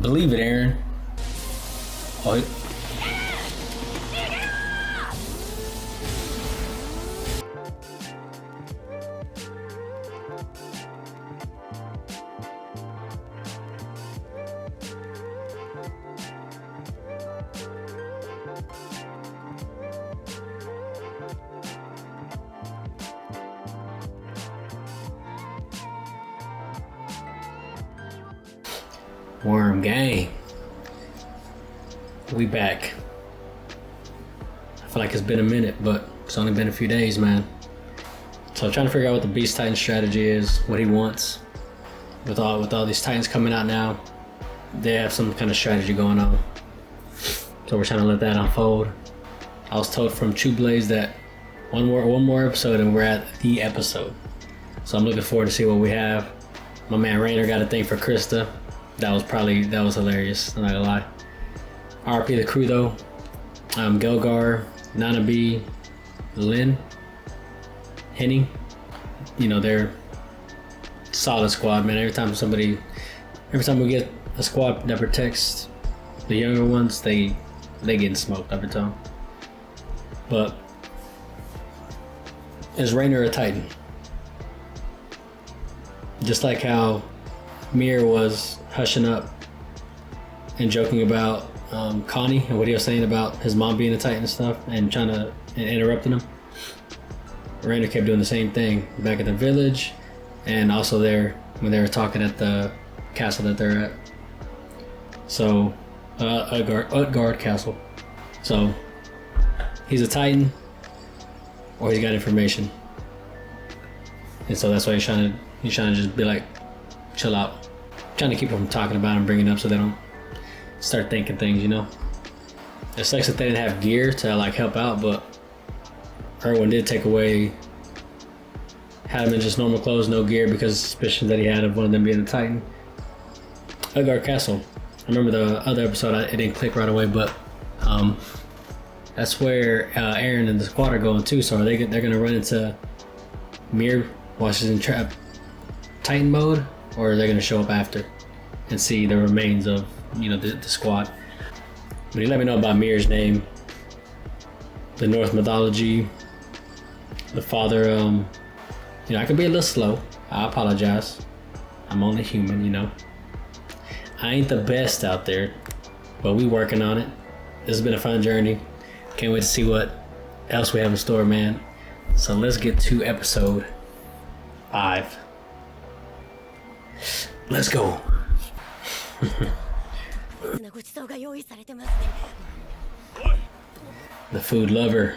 Believe it, Aaron. Oh, Worm gang. We back. I feel like it's been a minute, but it's only been a few days, man. So I'm trying to figure out what the Beast Titan strategy is, what he wants. With all these Titans coming out now, they have some kind of strategy going on. So we're trying to let that unfold. I was told from True Blaze that one more episode and we're at the episode. So I'm looking forward to see what we have. My man Rainer got a thing for Krista. That was hilarious, I'm not gonna lie. RP the crew though. Gelgar, Nana B, Lynn, Henny. You know, they're solid squad, man. Every time we get a squad that protects the younger ones, they getting smoked every time. But is Rainer a Titan? Just like how Mir was hushing up and joking about Connie and what he was saying about his mom being a Titan and stuff and interrupting him. Rainer kept doing the same thing back at the village and also there when they were talking at the castle that they're at. So, Utgard Castle. So, he's a Titan or he's got information. And so that's why he's trying to just be like, chill out. Trying to keep them from talking about and bringing it up so they don't start thinking things, you know. It sucks that they didn't have gear to like help out, but Erwin did take away, had him in just normal clothes, no gear, because of suspicions that he had of one of them being a Titan. Utgard Castle. I remember the other episode, it didn't click right away, but that's where Aaron and the squad are going too. So they're gonna run into Mir while she's in Titan mode, or they're gonna show up after and see the remains of, you know, the squad. But he let me know about Mir's name, the Norse mythology, the father. You know, I could be a little slow. I apologize. I'm only human, you know. I ain't the best out there, but we working on it. This has been a fun journey. Can't wait to see what else we have in store, man. So let's get to episode 5. Let's go. The food lover.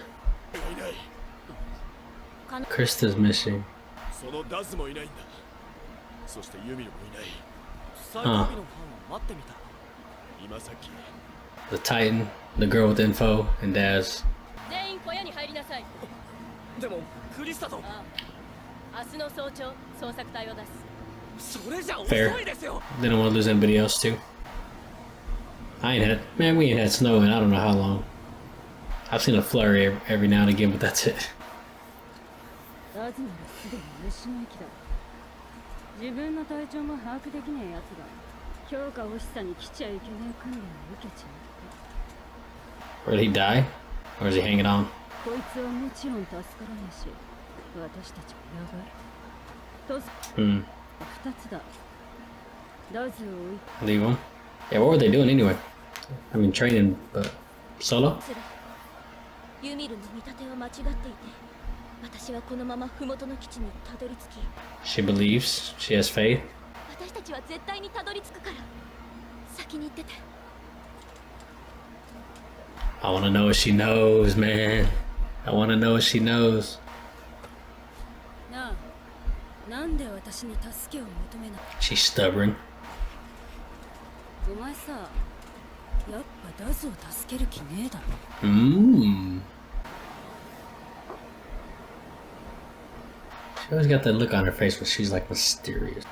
Krista's missing. Huh. The Titan, the girl with info, and Daz. Fair. They don't want to lose anybody else too. We ain't had snow in I don't know how long. I've seen a flurry every now and again, but that's it. Or did he die? Or is he hanging on? Leave him? Yeah, what were they doing anyway? I mean, training, but solo? She believes, she has faith. I want to know what she knows, man. I want to know what she knows. She's stubborn. She always got that look on her face when she's like mysterious.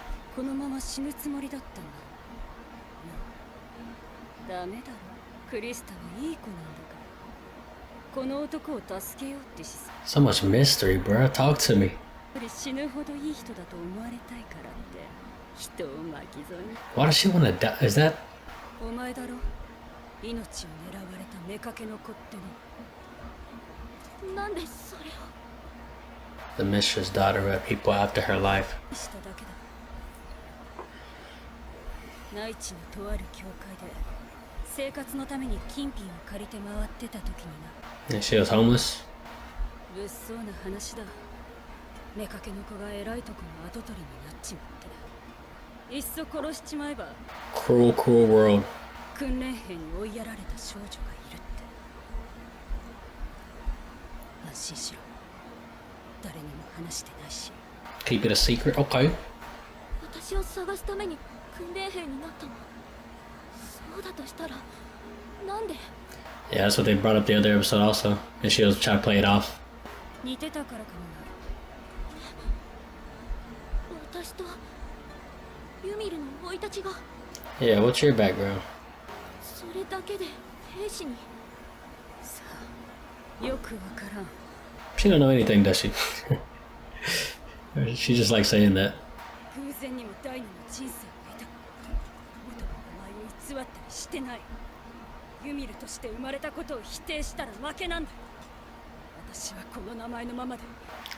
So much mystery, bro. Talk to me. Why does she want to die? Is that The mistress daughter had people after her life. And she was homeless. Cruel, cruel world. Keep it a secret, okay. Yeah, that's what they brought up the other episode also. And she was trying to play it off. Yeah, what's your background? She don't know anything, does she? She just likes saying that.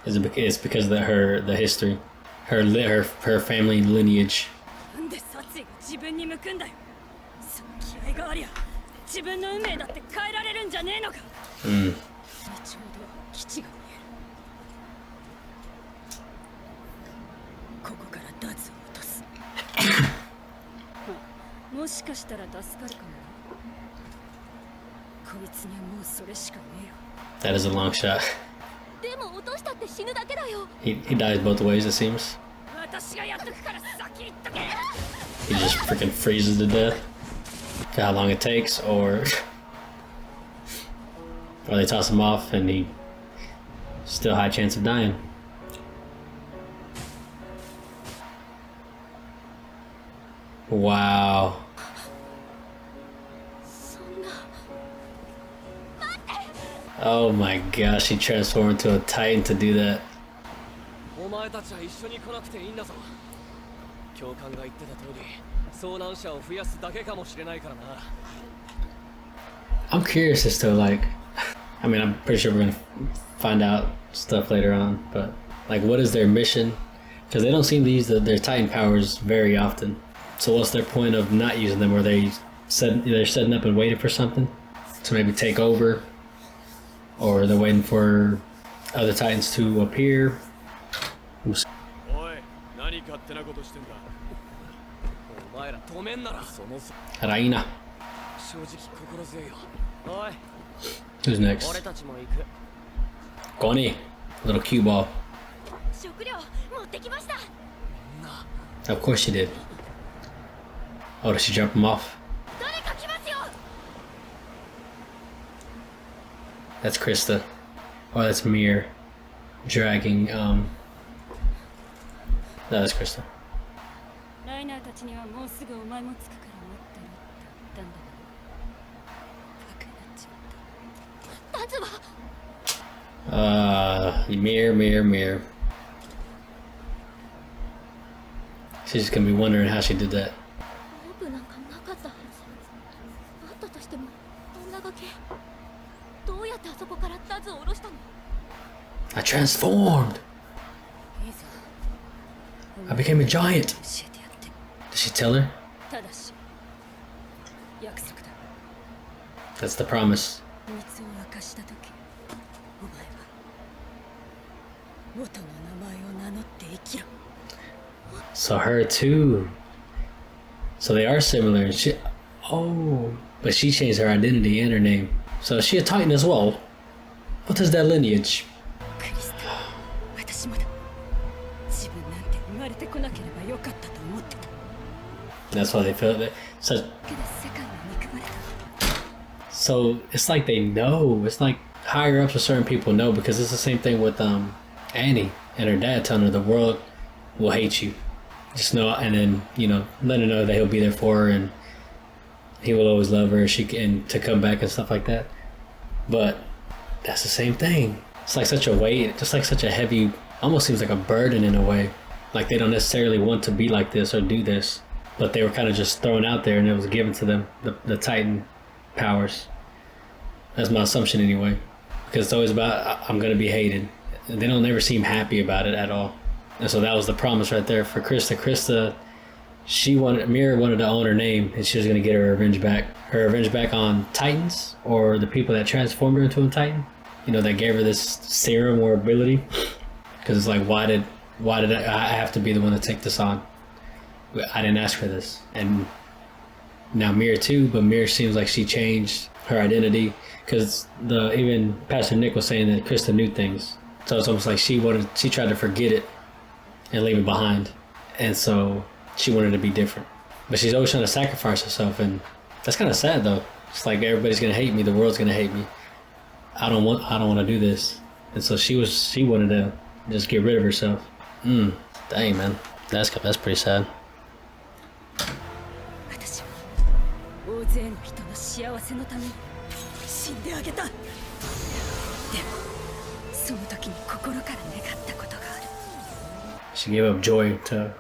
It's because of the history, her family lineage. That is a long shot. He dies both ways, it seems. He just freaking freezes to death. For how long it takes, or they toss him off and he still high chance of dying. Wow. Oh my gosh, he transformed into a Titan to do that. I'm curious as to, like, I mean, I'm pretty sure we're gonna find out stuff later on, but like, what is their mission? Because they don't seem to use their Titan powers very often. So what's their point of not using them? Are they're setting up and waiting for something to maybe take over, or they're waiting for other Titans to appear? Raina. Who's next? Connie, little cue ball. Of course she did. Oh, did she jump him off? That's Krista. Oh, that's Mir dragging, no, that's Krista. Mir. She's just gonna be wondering how she did that. I transformed! I became a giant! Did she tell her? That's the promise. So her too. So they are similar. But she changed her identity and her name. So is she a Titan as well? What is that lineage? That's why they feel that. So it's like they know. It's like higher ups or certain people know, because it's the same thing with Annie and her dad telling her the world will hate you. Just know, and then, you know, let her know that he'll be there for her and he will always love her, and to come back and stuff like that. But that's the same thing. It's like such a weight, just like such a heavy, almost seems like a burden in a way. Like they don't necessarily want to be like this or do this, but they were kind of just thrown out there and it was given to them, the Titan powers. That's my assumption anyway, because it's always about I'm gonna be hated. They don't ever seem happy about it at all, and so that was the promise right there for Krista. Krista, Mira wanted to own her name, and she was gonna get her revenge back. Her revenge back on Titans, or the people that transformed her into a Titan. You know, that gave her this serum or ability. Because it's like, why did I have to be the one to take this on? I didn't ask for this. And now Mira too, but Mira seems like she changed her identity. Because even Pastor Nick was saying that Krista knew things. So it's almost like she tried to forget it and leave it behind. And so she wanted to be different. But she's always trying to sacrifice herself, and that's kind of sad though. It's like everybody's gonna hate me, the world's gonna hate me. I don't want to do this. And so she wanted to just get rid of herself. Dang, man. That's pretty sad. She gave up joy to...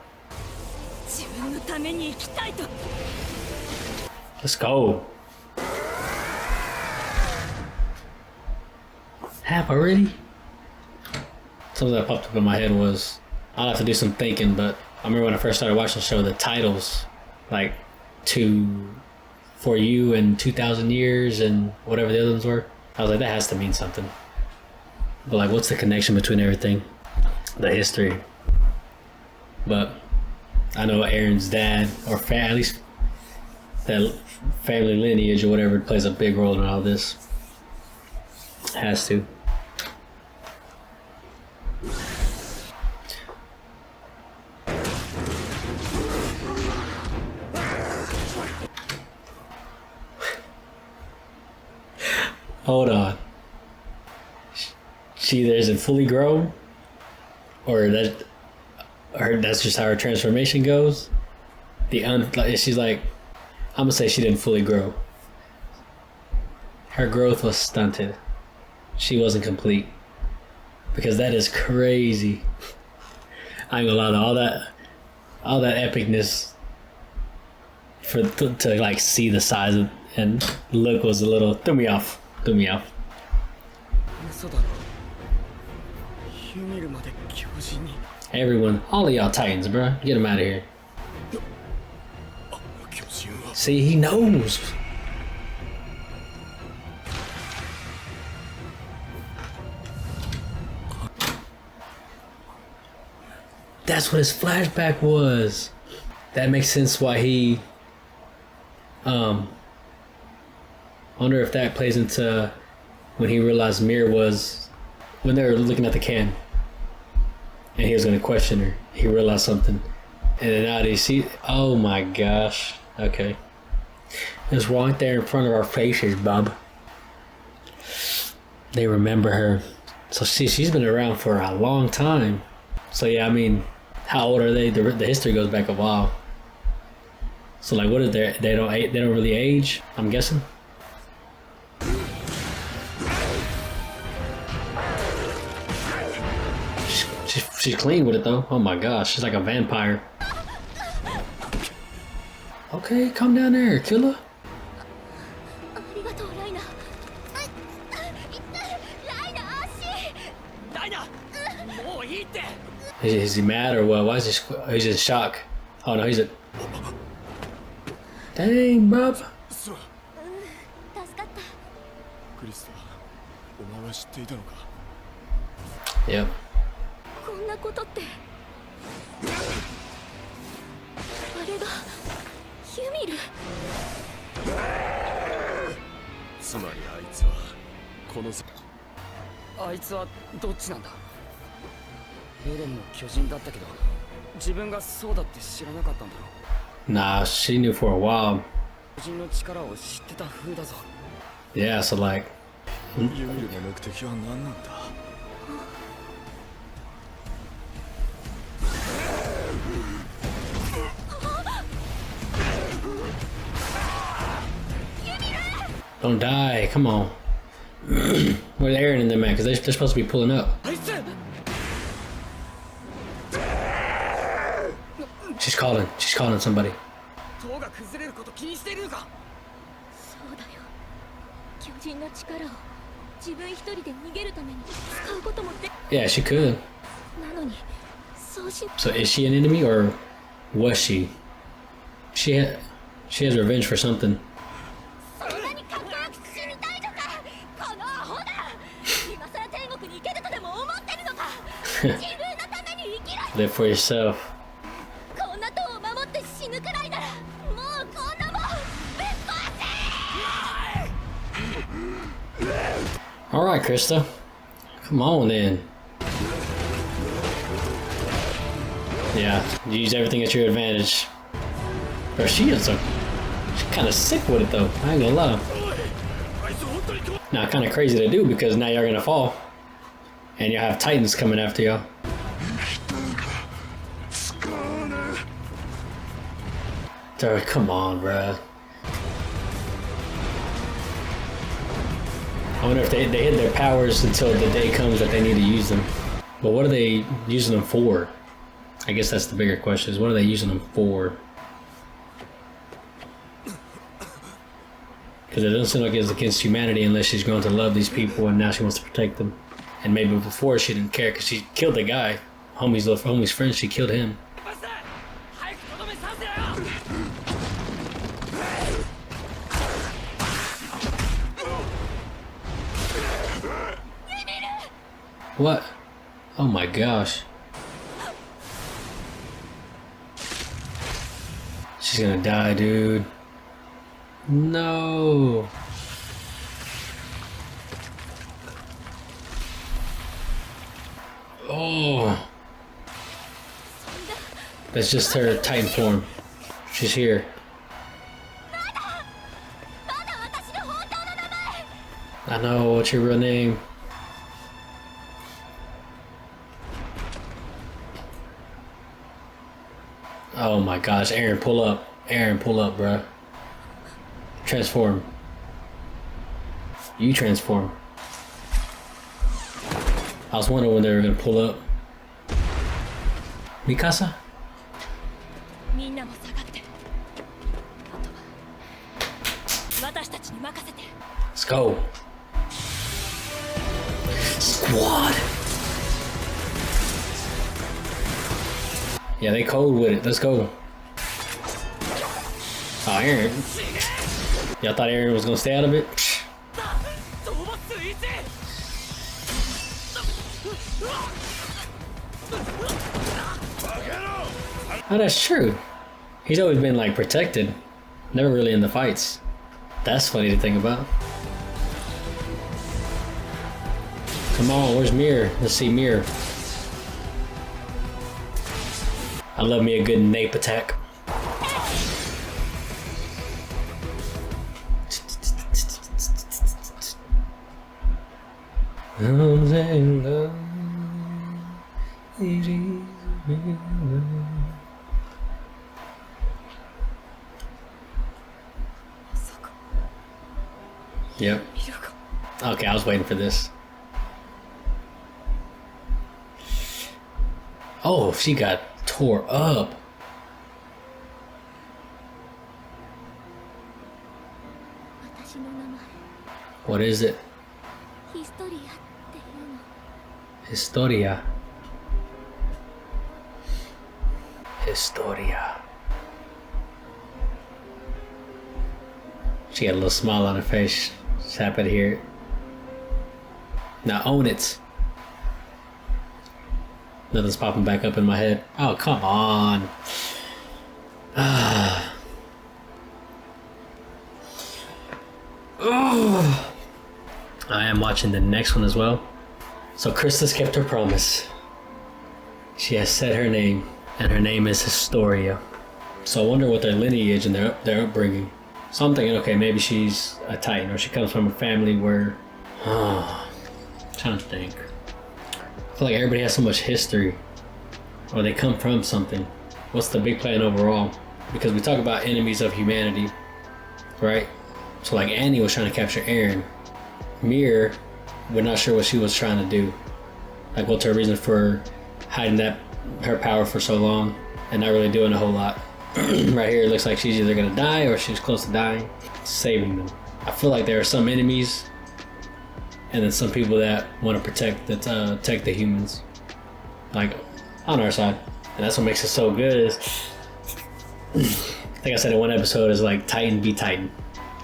Let's go. Half already? Something that popped up in my head was, I'll have to do some thinking, but I remember when I first started watching the show, the titles, like For You and 2,000 Years and whatever the other ones were, I was like, that has to mean something. But like, what's the connection between everything? The history. But I know Aaron's dad, or at least that family lineage or whatever, plays a big role in all this. Has to. Hold on. She either isn't fully grown, or that's just how her transformation goes. She's like, I'm gonna say she didn't fully grow. Her growth was stunted. She wasn't complete. Because that is crazy. I ain't gonna lie, all that epicness to like see the size of, and look was a little threw me off. Everyone, all of y'all Titans, bro, get him out of here. See, he knows. That's what his flashback was. That makes sense why he... wonder if that plays into when he realized Mir was... When they were looking at the can. And he was going to question her. He realized something. And then now they see... Oh my gosh. Okay. It's right there in front of our faces, bub. They remember her. So she's been around for a long time. So yeah, I mean... How old are they? The history goes back a while. So like, what is they don't really age, I'm guessing. She's clean with it though. Oh my gosh, she's like a vampire. Okay, come down there, killer. Is he mad or what? Why is he's in shock? Oh no, he's a... Dang, bub. Yep. Nah, she knew for a while. Yeah, so like... Don't die, come on. Where's Aaron and them at? Because they're supposed to be pulling up. She's calling somebody. Yeah, she could. So is she an enemy or was she? She has revenge for something. Live for yourself. Alright, Krista. Come on then. Yeah, you use everything at your advantage. Bro, she's kind of sick with it though. I ain't gonna lie. Now, kind of crazy to do because now you're gonna fall. And you'll have Titans coming after y'all. Come on, bruh. I wonder if they hid their powers until the day comes that they need to use them. But what are they using them for? I guess that's the bigger question, is what are they using them for? Because it doesn't seem like it's against humanity unless she's going to love these people and now she wants to protect them. And maybe before she didn't care because she killed the guy. Homie's friend, she killed him. What? Oh my gosh. She's gonna die, dude. No. Oh. That's just her Titan form. She's here. I know, what's your real name? Oh my gosh, Aaron, pull up. Aaron, pull up, bruh. Transform. You transform. I was wondering when they were gonna pull up. Mikasa? Let's go. Squad. Yeah, they cold with it. Let's go. Oh, Aaron. Y'all thought Aaron was gonna stay out of it? Oh, that's true. He's always been like protected. Never really in the fights. That's funny to think about. Come on, where's Mir? Let's see Mir. I love me a good nape attack. Yep. Okay, I was waiting for this. Oh, she got tore up. What is it? Historia. Historia. She got a little smile on her face. Just happy to hear it. Now own it. Nothing's popping back up in my head. Oh, come on. Oh. I am watching the next one as well. So Krista's kept her promise. She has said her name, and her name is Historia. So I wonder what their lineage and their upbringing. So I'm thinking, okay, maybe she's a Titan, or she comes from a family where... I'm trying to think. I feel like everybody has so much history, or they come from something. What's the big plan overall? Because we talk about enemies of humanity, right? So like Annie was trying to capture Eren. Mir, we're not sure what she was trying to do. Like what's her reason for hiding her power for so long and not really doing a whole lot. Right here it looks like she's either gonna die or she's close to dying. Saving them. I feel like there are some enemies, and then some people that want to protect the humans, like on our side, and that's what makes it so good. Is I think I said in one episode is like Titan be Titan.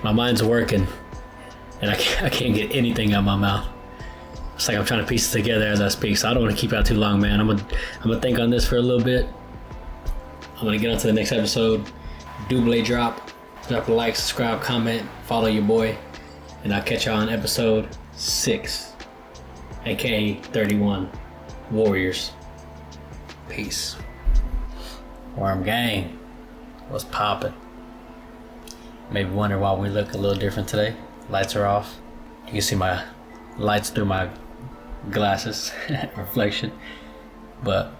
My mind's working, and I can't get anything out of my mouth. It's like I'm trying to piece it together as I speak, so I don't want to keep out too long, man. I'm gonna think on this for a little bit. I'm gonna get on to the next episode. Double drop a like, subscribe, comment, follow your boy, and I'll catch y'all on episode 6, aka 31, Warriors. Peace. Worm gang, what's poppin'? Maybe wonder why we look a little different today. Lights are off. You can see my lights through my glasses reflection, but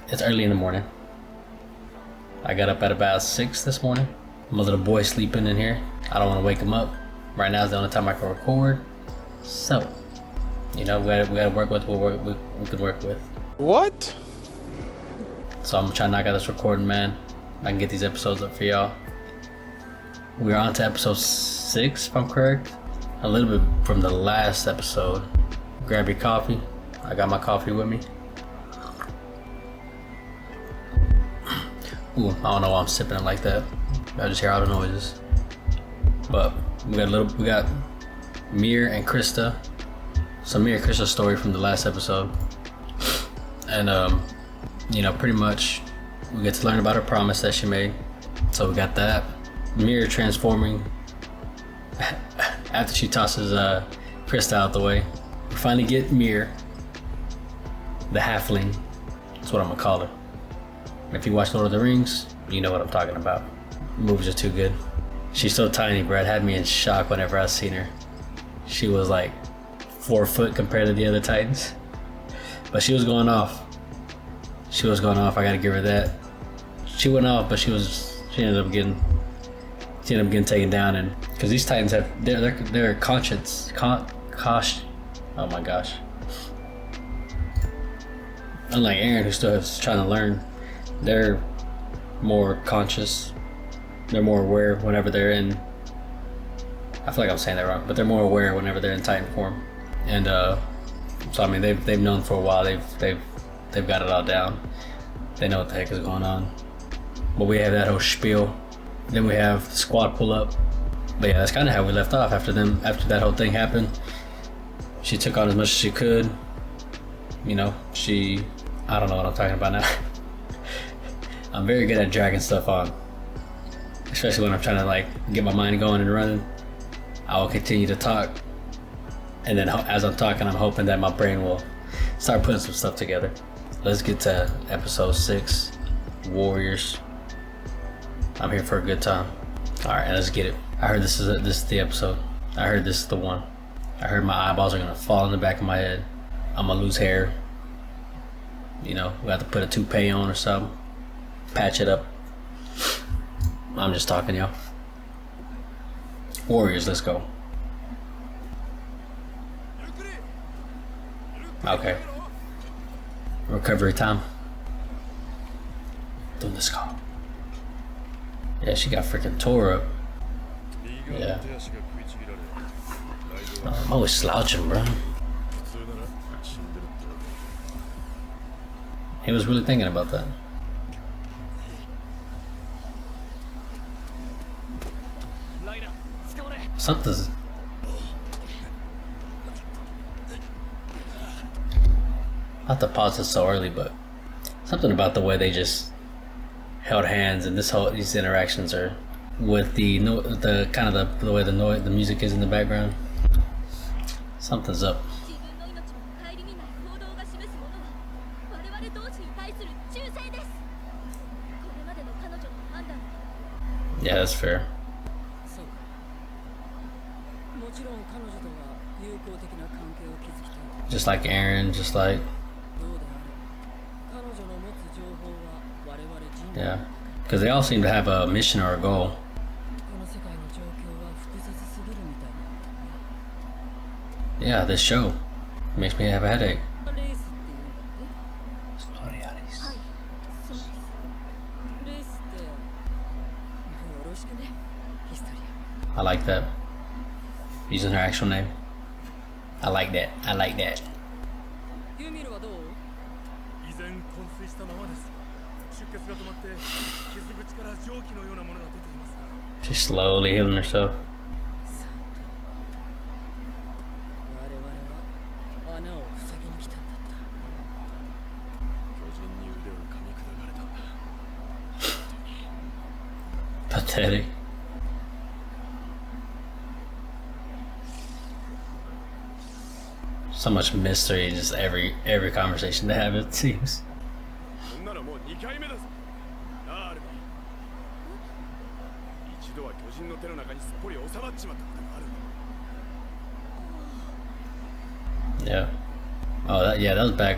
it's early in the morning. I got up at about 6 this morning. My little boy sleeping in here. I don't want to wake him up. Right now is the only time I can record. So, you know, we gotta work with what we can work with. What? So I'm trying to knock out this recording, man. I can get these episodes up for y'all. We're on to episode 6, if I'm correct. A little bit from the last episode. Grab your coffee. I got my coffee with me. Ooh, I don't know why I'm sipping it like that. I just hear all the noises. But we got Mir and Krista. So Mir and Krista's story from the last episode. And you know, pretty much we get to learn about her promise that she made. So we got that. Mir transforming after she tosses Krista out the way. We finally get Mir, the halfling. That's what I'm gonna call her. If you watch Lord of the Rings, you know what I'm talking about. The movies are too good. She's so tiny, bro. It had me in shock whenever I seen her. She was like 4 foot compared to the other Titans. But she was going off. She was going off. I gotta give her that. She went off, but she ended up getting taken down. And because these Titans have their conscience, oh my gosh. Unlike Eren, who still is trying to learn, they're more conscious. They're more aware whenever they're in. I feel like I'm saying that wrong, but they're more aware whenever they're in Titan form. And so I mean, they've known for a while. They've got it all down. They know what the heck is going on. But we have that whole spiel. Then we have the squad pull up. But yeah, that's kind of how we left off after that whole thing happened. She took on as much as she could. You know, I don't know what I'm talking about now. I'm very good at dragging stuff on, especially when I'm trying to like get my mind going and running. I will continue to talk, and then as I'm talking, I'm hoping that my brain will start putting some stuff together. Let's get to episode 6, Warriors. I'm here for a good time. All right, let's get it. I heard this is the episode. I heard this is the one. I heard my eyeballs are gonna fall in the back of my head. I'm gonna lose hair. You know, we have to put a toupee on or something. Patch it up. I'm just talking, y'all. Warriors, let's go. Okay. Recovery time. Doing this call. Yeah, she got freaking tore up. Yeah. I'm always slouching, bro. He was really thinking about that. Something's... Not to pause it so early, but something about the way they just held hands and these interactions are with the way the music is in the background. Something's up. Yeah, that's fair. Just like Eren, just like... Yeah, because they all seem to have a mission or a goal. Yeah, this show makes me have a headache. I like that. using her actual name. I like that. I like that. She's slowly healing herself. Pathetic. So much mystery in just every conversation they have, it seems. Yeah. Oh, that was back.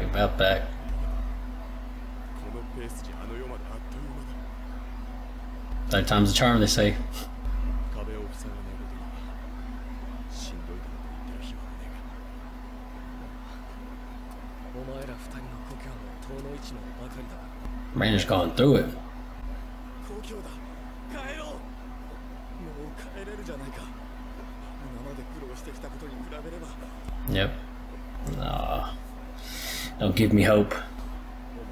Third time's the charm, they say. Rainer's going through it. Yep. No. Don't give me hope.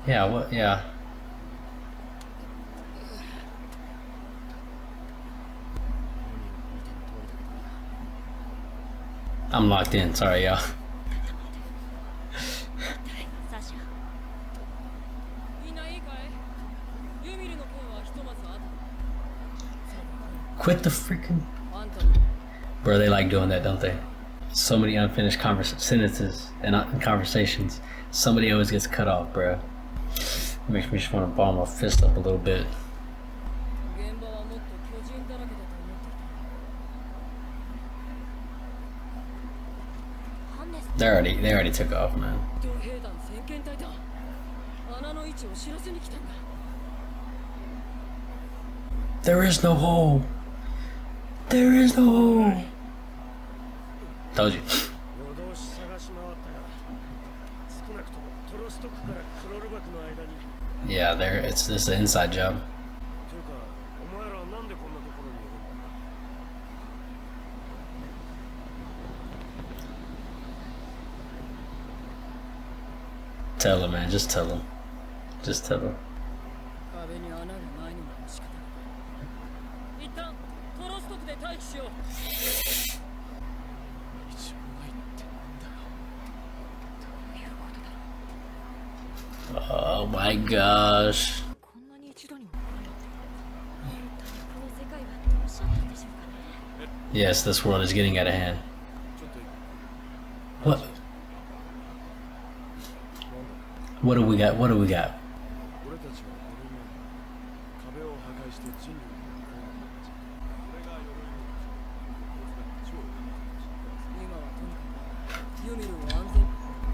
Yeah, what? Yeah. I'm locked in, sorry y'all. Quit the freaking... Bro, they like doing that, don't they? So many unfinished sentences and conversations. Somebody always gets cut off, bro. It makes me just want to ball my fist up a little bit. They already took off, man. There is no hole. There is no hole. Told you. Yeah, it's an inside job. Tell him, man. Just tell him. Just tell him. Oh my gosh. Yes, this world is getting out of hand. What? What do we got? What do we got?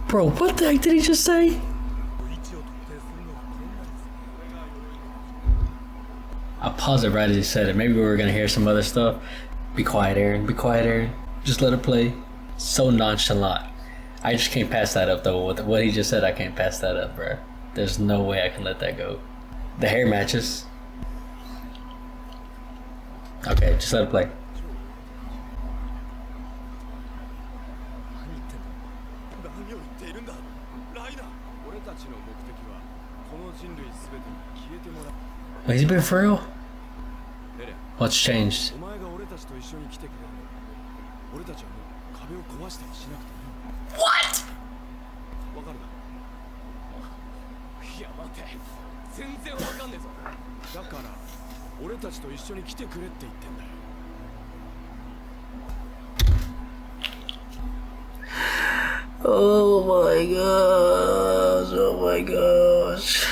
Bro, what the heck did he just say? I paused it right as he said it. Maybe we were gonna hear some other stuff. Be quiet, Aaron. Be quiet, Aaron. Just let it play. So nonchalant. I just can't pass that up though. With what he just said, I can't pass that up, bro. There's no way I can let that go. The hair matches. Okay, just let it play. Has he been for real? What's changed? What? Oh my gosh, oh my gosh.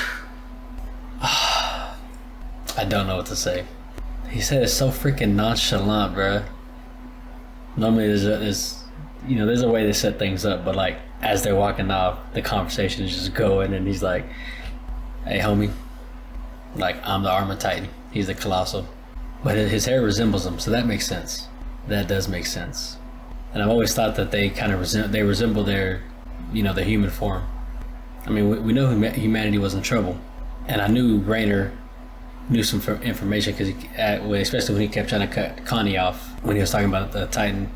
I don't know what to say. He said it's so freaking nonchalant, bruh. Normally there's a way to set things up, but like as they're walking off, the conversation is just going, and he's like, "Hey, homie, like I'm the Armor Titan. He's the Colossal." But his hair resembles him, so that makes sense. That does make sense. And I've always thought that they kind of resemble their, the human form. I mean, we know humanity was in trouble, and I knew Rainer knew some information because especially when he kept trying to cut Connie off when he was talking about the Titan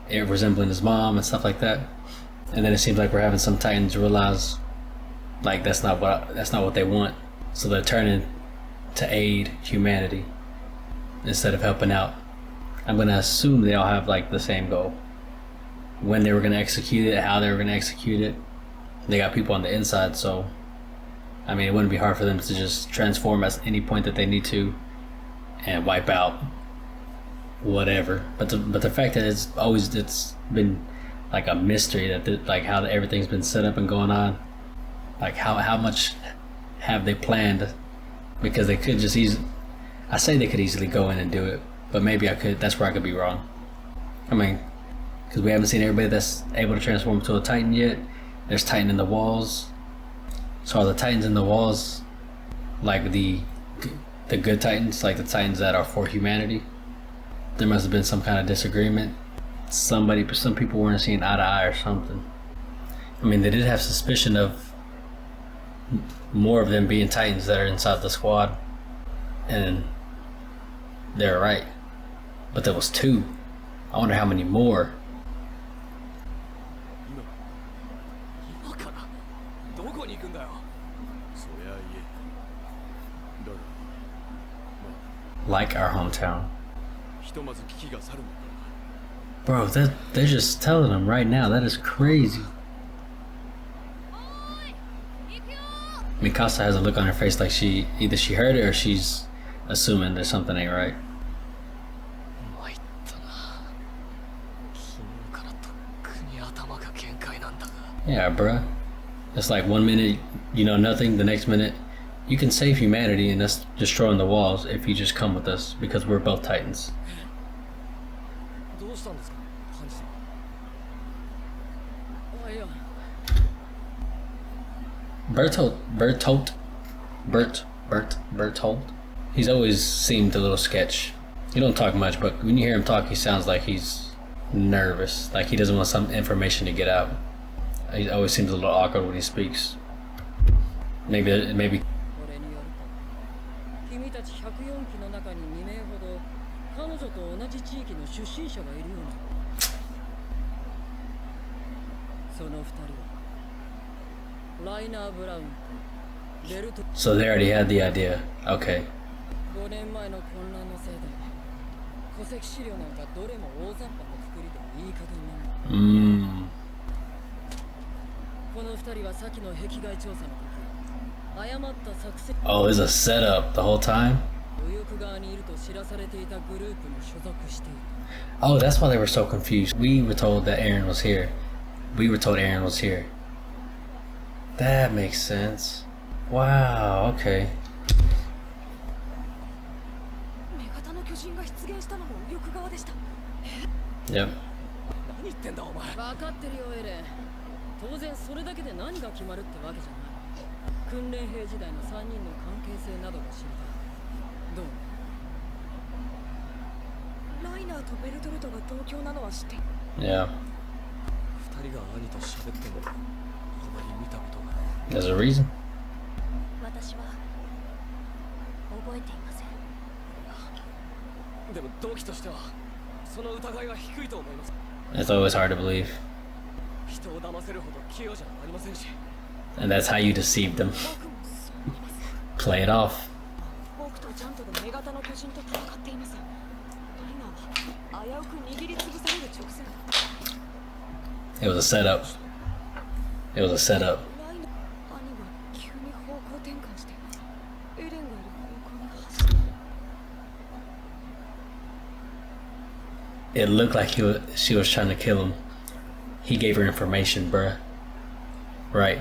it resembling his mom and stuff like that. And then it seems like we're having some Titans realize like that's not what they want, so they're turning to aid humanity instead of helping out. I'm gonna assume they all have like the same goal. When they were gonna execute it, how they were gonna execute it. They got people on the inside, so I mean it wouldn't be hard for them to just transform at any point that they need to and wipe out whatever. But the fact that it's been like a mystery that like how everything's been set up and going on. Like how much have they planned? Because they could just I say they could easily go in and do it, but maybe that's where I could be wrong. I mean, because we haven't seen everybody that's able to transform to a Titan yet. There's Titan in the walls. So are the Titans in the walls like the good Titans, like the Titans that are for humanity? There must have been some kind of disagreement. Some people weren't seeing eye to eye or something. I mean, they did have suspicion of more of them being Titans that are inside the squad, and they're right. But there was 2. I wonder how many more. Like our hometown. Bro, they're just telling them right now. That is crazy. Mikasa has a look on her face like either she heard it or she's assuming there's something ain't right. Yeah, bruh. It's like 1 minute you know nothing, the next minute you can save humanity and us destroying the walls if you just come with us because we're both Titans. Bertolt. He's always seemed a little sketch. He don't talk much, but when you hear him talk, he sounds like he's nervous, like he doesn't want some information to get out. He always seems a little awkward when he speaks. Maybe. So they already had the idea. Okay. Oh, there's a setup the whole time? Oh, that's why they were so confused. We were told that Eren was here. We were told Eren was here. That makes sense. Wow, okay. Yep. Yeah. There's a reason. It's always hard to believe. And that's how you deceive them. Play it off. It was a setup. It was a setup. It looked like she was trying to kill him. He gave her information, bruh. Right.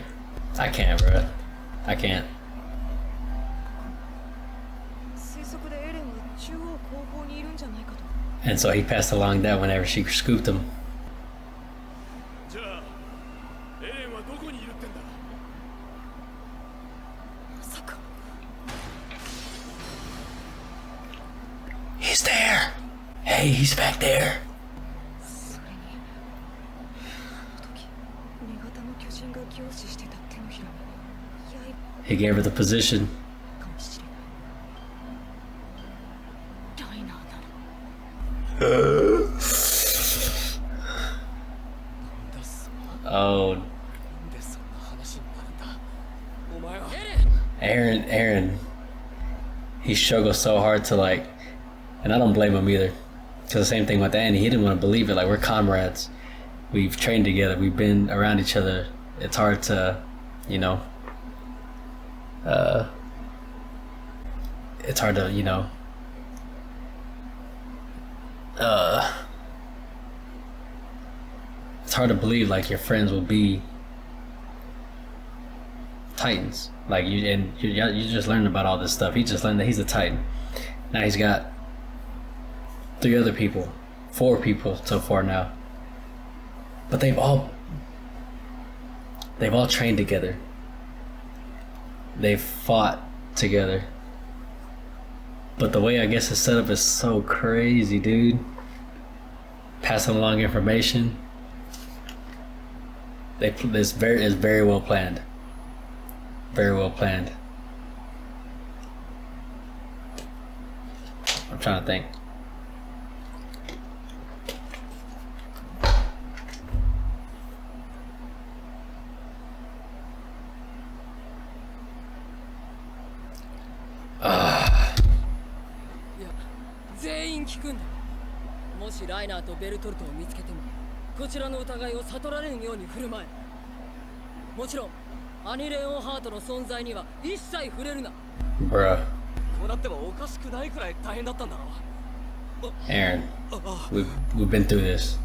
I can't, bruh. I can't. And so he passed along that whenever she scooped him. He's there! Hey, he's back there! He gave her the position. Oh, Aaron, he struggles so hard to like, and I don't blame him either. Cause the same thing with Annie, he didn't want to believe it. Like, we're comrades, we've trained together, we've been around each other. It's hard to, you know, it's hard to, you know, it's hard to believe like your friends will be Titans. Like, you just learned about all this stuff. He just learned that he's a Titan. Now he's got 3 other people, 4 people so far now. But they've all trained together. They've fought together. But the way I guess it's set up is so crazy, dude. Passing along information. It's very well planned. Very well planned. I'm trying to think. Bruh. Aaron, we've been through this.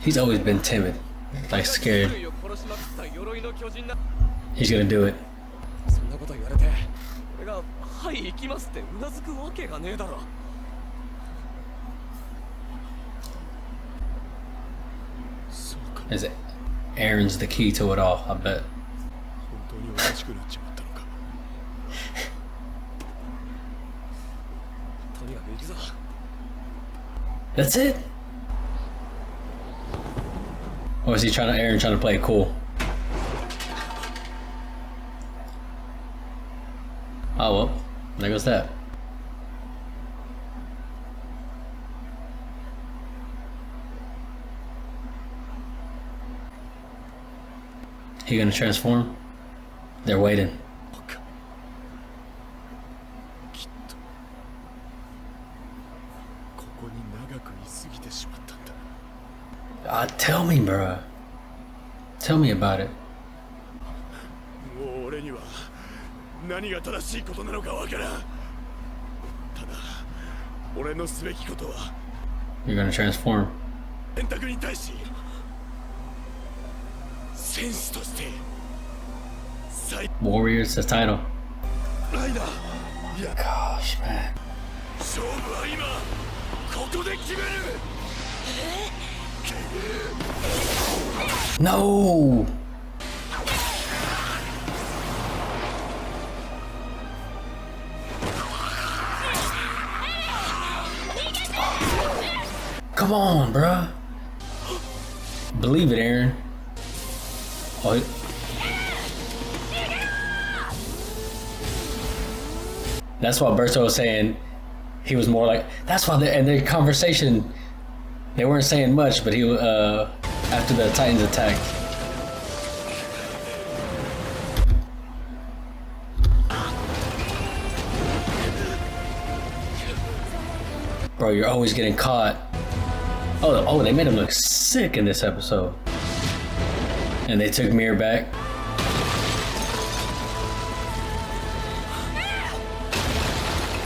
He's always been timid, like scared. He's gonna do it. Is it? Aaron's the key to it all, I bet. That's it? Or is Aaron trying to play it cool? Oh well, there goes that. He gonna transform? They're waiting. Tell me, bruh. Tell me about it. You're gonna transform. Warriors, the title. Gosh, man. No! Come on, bruh. Believe it, Aaron. Oh, that's why Berto was saying he was more like, that's why in their conversation they weren't saying much, but he after the Titans attacked. Bro, you're always getting caught. Oh, they made him look sick in this episode. And they took Mir back.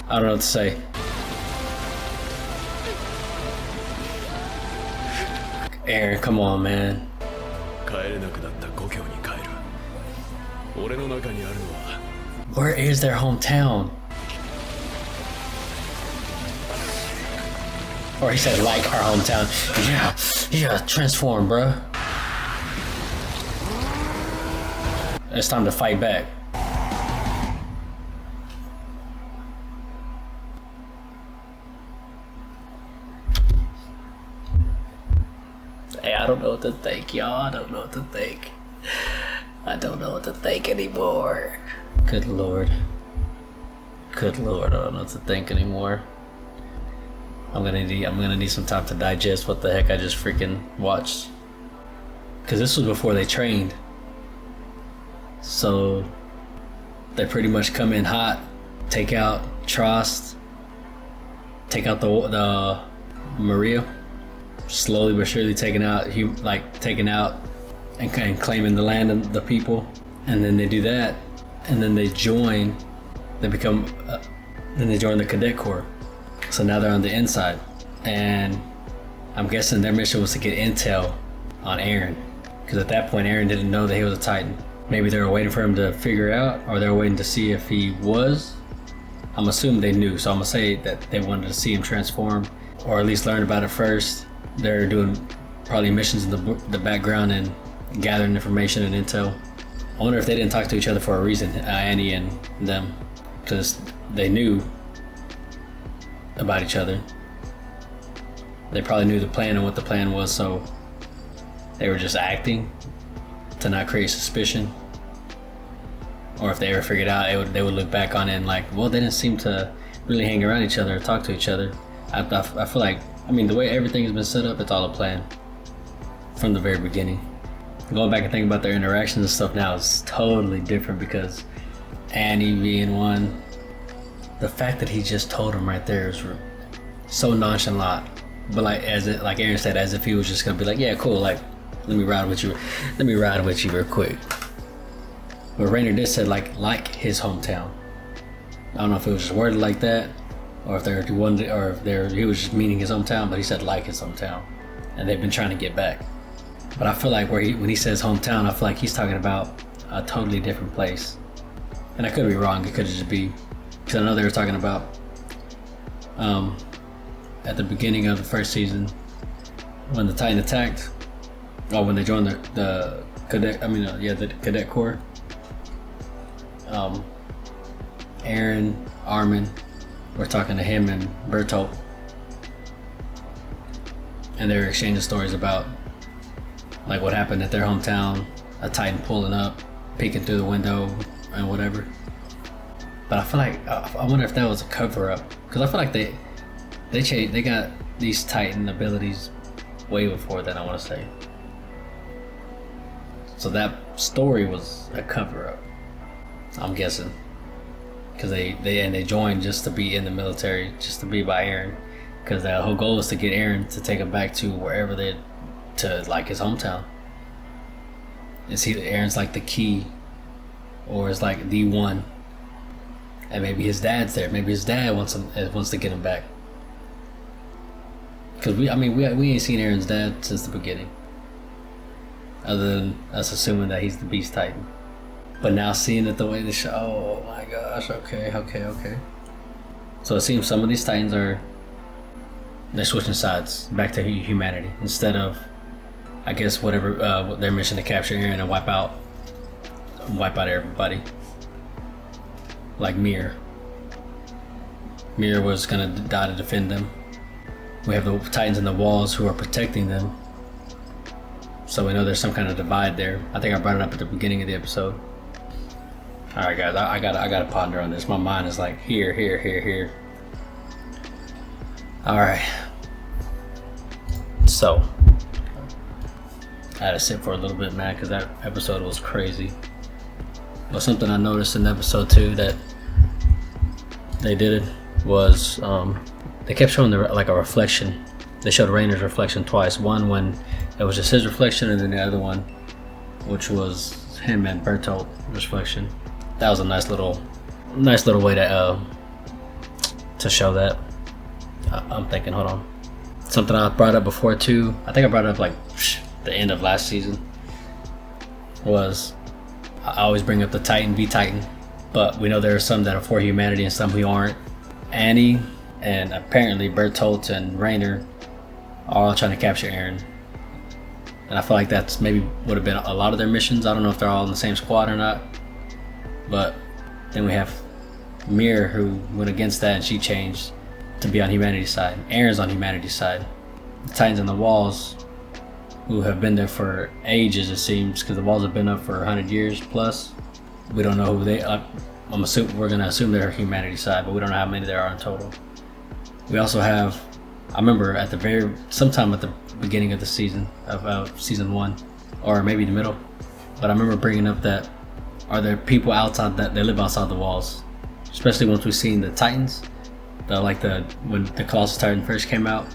I don't know what to say. Aaron, come on, man. Where is their hometown? Or he said like our hometown. Yeah, transform, bruh. It's time to fight back. Hey, I don't know what to think, y'all. I don't know what to think. I don't know what to think anymore. Good lord. Good lord, I don't know what to think anymore. I'm gonna need some time to digest what the heck I just freaking watched. because this was before they trained. So they pretty much come in hot, take out Trost, take out the Maria, slowly but surely taking out and claiming the land and the people. And then they do that, and then they join. They become. Then they join the Cadet Corps. So now they're on the inside, and I'm guessing their mission was to get intel on Aaron, because at that point Aaron didn't know that he was a Titan. Maybe they were waiting for him to figure it out, or they were waiting to see if he was. I'm assuming they knew, so I'm gonna say that they wanted to see him transform, or at least learn about it first. They're doing probably missions in the background and gathering information and intel. I wonder if they didn't talk to each other for a reason, Annie and them, because they knew about each other. They probably knew the plan and what the plan was, so they were just acting to not create suspicion. Or if they ever figured out, they would look back on it and like, well, they didn't seem to really hang around each other or talk to each other. I feel like, I mean, the way everything has been set up, it's all a plan from the very beginning. Going back and thinking about their interactions and stuff now is totally different, because Annie being one, the fact that he just told him right there is so nonchalant. But like Aaron said, as if he was just gonna be like, yeah, cool, like let me ride with you real quick. But Rainer did say like his hometown. I don't know if it was just worded like that, or if he was just meaning his hometown, but he said like his hometown, and they've been trying to get back. But I feel like when he says hometown, I feel like he's talking about a totally different place. And I could be wrong. It could just be, because I know they were talking about at the beginning of the first season when the Titan attacked, or when they joined the Cadet. The Cadet Corps. Aaron, Armin, were talking to him and Bertolt, and they were exchanging stories about like what happened at their hometown, a Titan pulling up, peeking through the window and whatever. But I feel like I wonder if that was a cover up, because I feel like they got these Titan abilities way before that, I want to say. So that story was a cover up, I'm guessing, because they joined just to be in the military, just to be by Aaron, because the whole goal was to get Aaron to take him back to wherever to like his hometown. Aaron's like the key, or is like the one, and maybe his dad's there. Maybe his dad wants to get him back, because we ain't seen Aaron's dad since the beginning, other than us assuming that he's the Beast Titan. But now seeing it the way they show, oh my gosh, okay. So it seems some of these Titans they're switching sides back to humanity, instead of, I guess, whatever their mission to capture Aaron and wipe out everybody. Like Mir was gonna die to defend them. We have the Titans in the walls who are protecting them. So we know there's some kind of divide there. I think I brought it up at the beginning of the episode. All right, guys, I gotta ponder on this. My mind is like here. All right. So I had to sit for a little bit, man, because that episode was crazy. But something I noticed in episode 2 that they did was they kept showing a reflection. They showed Rainer's reflection twice. One when it was just his reflection, and then the other one, which was him and Bertolt reflection. That was a nice little way to show that. I'm thinking, hold on. Something I brought up before too. I think I brought it up like the end of last season. Was I always bring up the Titan v Titan, but we know there are some that are for humanity and some who aren't. Annie and apparently Bertolt and Rainer are all trying to capture Aaron, and I feel like that's maybe would have been a lot of their missions. I don't know if they're all in the same squad or not, but then we have Mir, who went against that and she changed to be on humanity's side. Aaron's on humanity's side. The Titans in the walls, who have been there for ages, it seems, because the walls have been up for 100 years plus. We don't know who they are. We're gonna assume they're humanity's side, but we don't know how many there are in total. We also have, I remember sometime at the beginning of the season of season 1, or maybe the middle. But I remember bringing up that, are there people outside that they live outside the walls? Especially once we've seen the Titans, when the Colossus Titan first came out,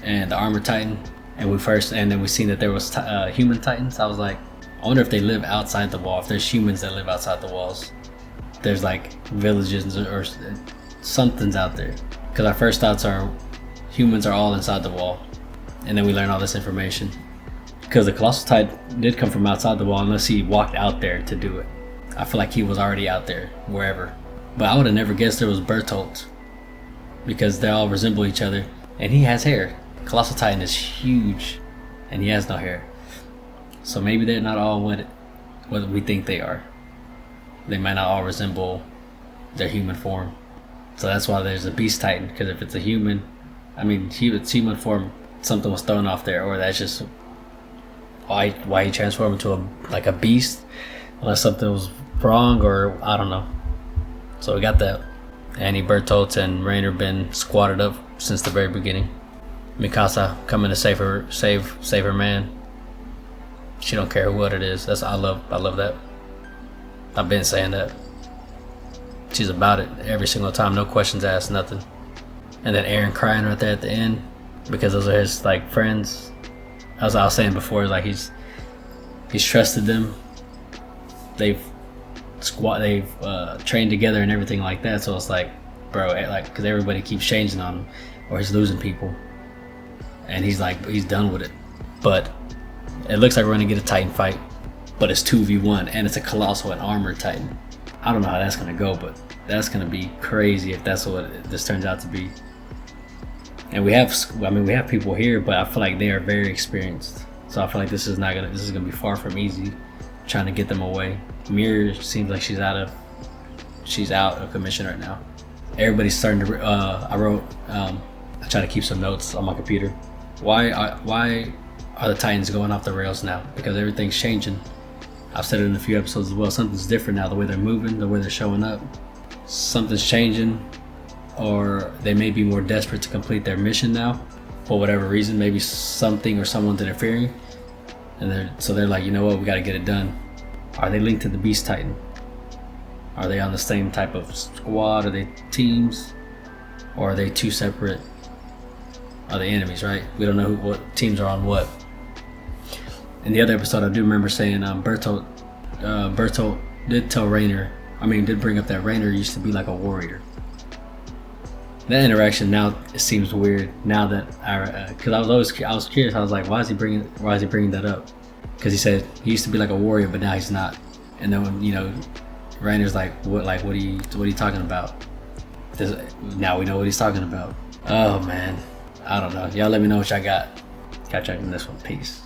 and the Armored Titan, and then we seen that there was human Titans. I was like, I wonder if they live outside the wall. If there's humans that live outside the walls, there's like villages or something's out there. Because our first thoughts are humans are all inside the wall, and then we learn all this information. Because the Colossal Titan did come from outside the wall, unless he walked out there to do it. I feel like he was already out there, wherever. But I would have never guessed there was Bertolt, because they all resemble each other, and he has hair. Colossal Titan is huge, and he has no hair. So maybe they're not all what we think they are. They might not all resemble their human form. So that's why there's a Beast Titan, because if it's a human, it's human form, something was thrown off there, or that's just why he transformed into a beast, unless something was wrong, or I don't know. So we got that. Annie, Bertolt, and Rainer been squatted up since the very beginning. Mikasa coming to save her man. She don't care what it is. I love that. I've been saying that. She's about it every single time, no questions asked, nothing. And then Eren crying right there at the end, because those are his like friends. As I was saying before, like he's trusted them. They've trained together and everything like that. So it's like, bro, like, because everybody keeps changing on him, or he's losing people, and he's done with it. But it looks like we're gonna get a Titan fight, but it's 2v1, and it's a Colossal and Armored Titan. I don't know how that's gonna go, but that's gonna be crazy if that's what this turns out to be. And we have people here, but I feel like they are very experienced. So I feel like this is gonna be far from easy, trying to get them away. Mir seems like she's out of commission right now. Everybody's starting to. I try to keep some notes on my computer. Why are the Titans going off the rails now? Because everything's changing. I've said it in a few episodes as well. Something's different now. The way they're moving, the way they're showing up. Something's changing, or they may be more desperate to complete their mission now, for whatever reason. Maybe something or someone's interfering, and they're like, you know what, we got to get it done. Are they linked to the Beast Titan? Are they on the same type of squad? Are they teams, or are they two separate? Are they enemies? Right? We don't know what teams are on what. In the other episode, I do remember saying Bertolt did tell Rainer. Did bring up that Rainer used to be like a warrior. That interaction now, it seems weird now that because I was curious. I was like, why is he bringing that up? Because he said he used to be like a warrior, but now he's not. And then when Rainer's like, what are you talking about? Now we know what he's talking about. Oh man, I don't know. Y'all let me know what y'all got. Catch you in this one. Peace.